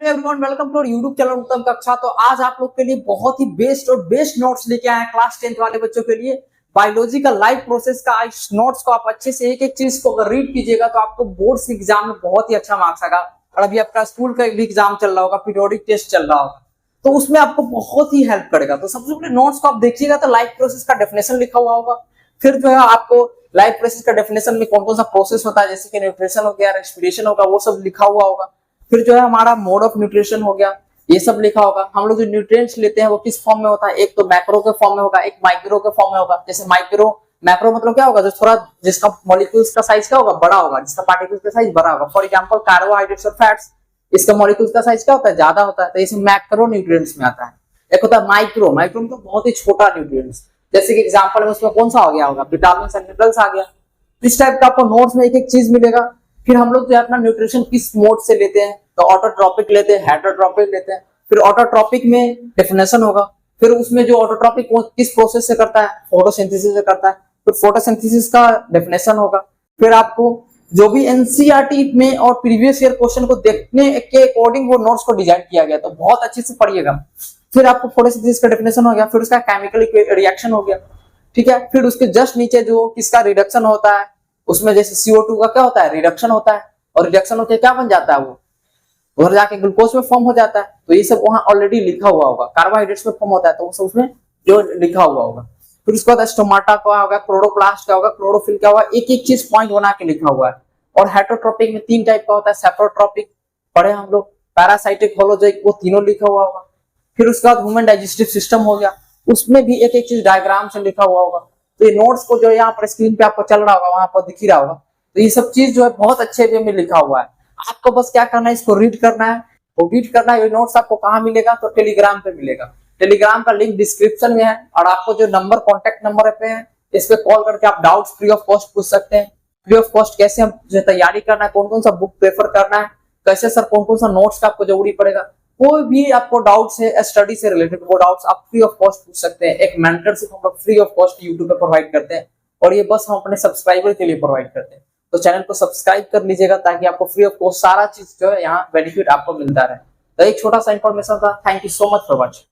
Everyone, welcome to YouTube channel Uttam Kaksha. तो आज आप लोग के लिए बहुत ही बेस्ट नोट्स लेके आए हैं क्लास 10th वाले बच्चों के लिए। बायोलॉजी का लाइव प्रोसेस का इस नोट्स को आप अच्छे से एक एक चीज को अगर रीड कीजिएगा तो आपको बोर्ड्स एग्जाम में बहुत ही अच्छा मार्क्स आएगा। और अभी आपका स्कूल का भी एग्जाम चल रहा होगा, पीरियोडिक टेस्ट चल रहा होगा, तो उसमें आपको बहुत ही हेल्प करेगा। तो सबसे पहले नोट्स को आप देखिएगा तो लाइव प्रोसेस का डेफिनेशन लिखा हुआ होगा। फिर जो है आपको लाइव प्रोसेस का डेफिनेशन में कौन कौन सा प्रोसेस होता है, जैसे कि न्यूट्रिशन हो गया, रेस्पिरेशन होगा, वो सब लिखा हुआ होगा। फिर जो है हमारा मोड ऑफ न्यूट्रिशन हो गया, ये सब लिखा होगा। हम लोग जो न्यूट्रिएंट्स लेते हैं वो किस फॉर्म में होता है, एक तो मैक्रो के फॉर्म में होगा, एक माइक्रो के फॉर्म में होगा। जैसे मैक्रो मतलब क्या होगा, जो थोड़ा जिसका मॉलिक्यूल्स का साइज क्या होगा, बड़ा होगा, जिसका पार्टिकल्स का साइज बड़ा होगा। फॉर एग्जांपल कार्बोहाइड्रेट्स और फैट्स, इसका मॉलिक्यूल्स का साइज क्या होता है, ज्यादा होता है, तो इसे मैक्रो न्यूट्रिएंट्स में आता है। एक होता है माइक्रो मतलब बहुत ही छोटा न्यूट्रिएंट्स, जैसे कि एग्जांपल में उसमें कौन सा हो गया होगा, विटामिन एंड मिनरल्स आ गया। इस टाइप का आपको नोट्स में एक एक चीज मिलेगा। फिर हम लोग जो है अपना न्यूट्रिशन किस मोड से लेते हैं, तो ऑटोट्रॉपिक लेते हैं, हेटरोट्रॉपिक लेते हैं। फिर ऑटोट्रॉपिक में डेफिनेशन होगा। फिर उसमें जो ऑटोट्रॉपिक किस प्रोसेस से करता है, फोटोसिंथेसिस से करता है, फिर फोटोसिंथेसिस का डेफिनेशन होगा। फिर आपको जो भी एनसीईआरटी में और प्रीवियस ईयर क्वेश्चन को देखने के अकॉर्डिंग वो नोट्स को डिजाइन किया गया, तो बहुत अच्छे से पढ़िएगा। फिर आपको फोटोसिंथेसिस का डेफिनेशन हो गया, फिर उसका केमिकल रिएक्शन हो गया, ठीक है। फिर उसके जस्ट नीचे जो किसका रिडक्शन होता है, उसमें जैसे CO2 का क्या होता है, रिडक्शन होता है, और रिडक्शन होकर क्या बन जाता है, वो उधर जाके ग्लूकोज में फॉर्म हो जाता है। तो ये सब वहां ऑलरेडी लिखा हुआ होगा। कार्बोहाइड्रेट्स में फॉर्म होता है तो वो सब उसमें जो लिखा हुआ होगा। फिर उसके बाद स्टोमाटा का होगा, क्लोरोप्लास्ट का होगा, क्लोरोफिल का होगा, एक एक चीज पॉइंट बना के लिखा हुआ है। और हेटरोट्रॉपिक में 3 टाइप का होता है, सेप्रोट्रॉपिक पढ़े हम लोग, पैरासाइटिक, होलोजोइक, वो तीनों लिखा हुआ होगा। फिर उसके बाद ह्यूमन डाइजेस्टिव सिस्टम हो गया, उसमें भी एक एक चीज डायग्राम से लिखा हुआ होगा। तो ये नोट्स को जो यहाँ पर स्क्रीन पे आपको चल रहा होगा, वहां पर दिख ही रहा होगा। तो ये सब चीज जो है बहुत अच्छे वे में लिखा हुआ है। आपको बस क्या करना है, इसको रीड करना है। वो रीड करना है। ये नोट्स आपको कहाँ मिलेगा, तो टेलीग्राम पे मिलेगा। टेलीग्राम का लिंक डिस्क्रिप्शन में है। और आपको जो नंबर, कॉन्टेक्ट नंबर पे है, इस पे कॉल करके आप डाउट्स फ्री ऑफ कॉस्ट पूछ सकते हैं। फ्री ऑफ कॉस्ट कैसे हम जो तैयारी करना है, कौन कौन सा बुक प्रेफर करना है, कैसे सर कौन कौन सा नोट्स का आपको जरूरी पड़ेगा, कोई भी आपको डाउट्स है स्टडी से रिलेटेड, वो डाउट्स आप फ्री ऑफ कॉस्ट पूछ सकते हैं। एक मेंटरशिप हम लोग फ्री ऑफ कॉस्ट यूट्यूब पे प्रोवाइड करते हैं, और ये बस हम अपने सब्सक्राइबर के लिए प्रोवाइड करते हैं। तो चैनल को सब्सक्राइब कर लीजिएगा ताकि आपको फ्री ऑफ कॉस्ट सारा चीज जो है यहाँ बेनिफिट आपको मिलता रहे। तो एक छोटा सा इंफॉर्मेशन था। Thank you so much for watching.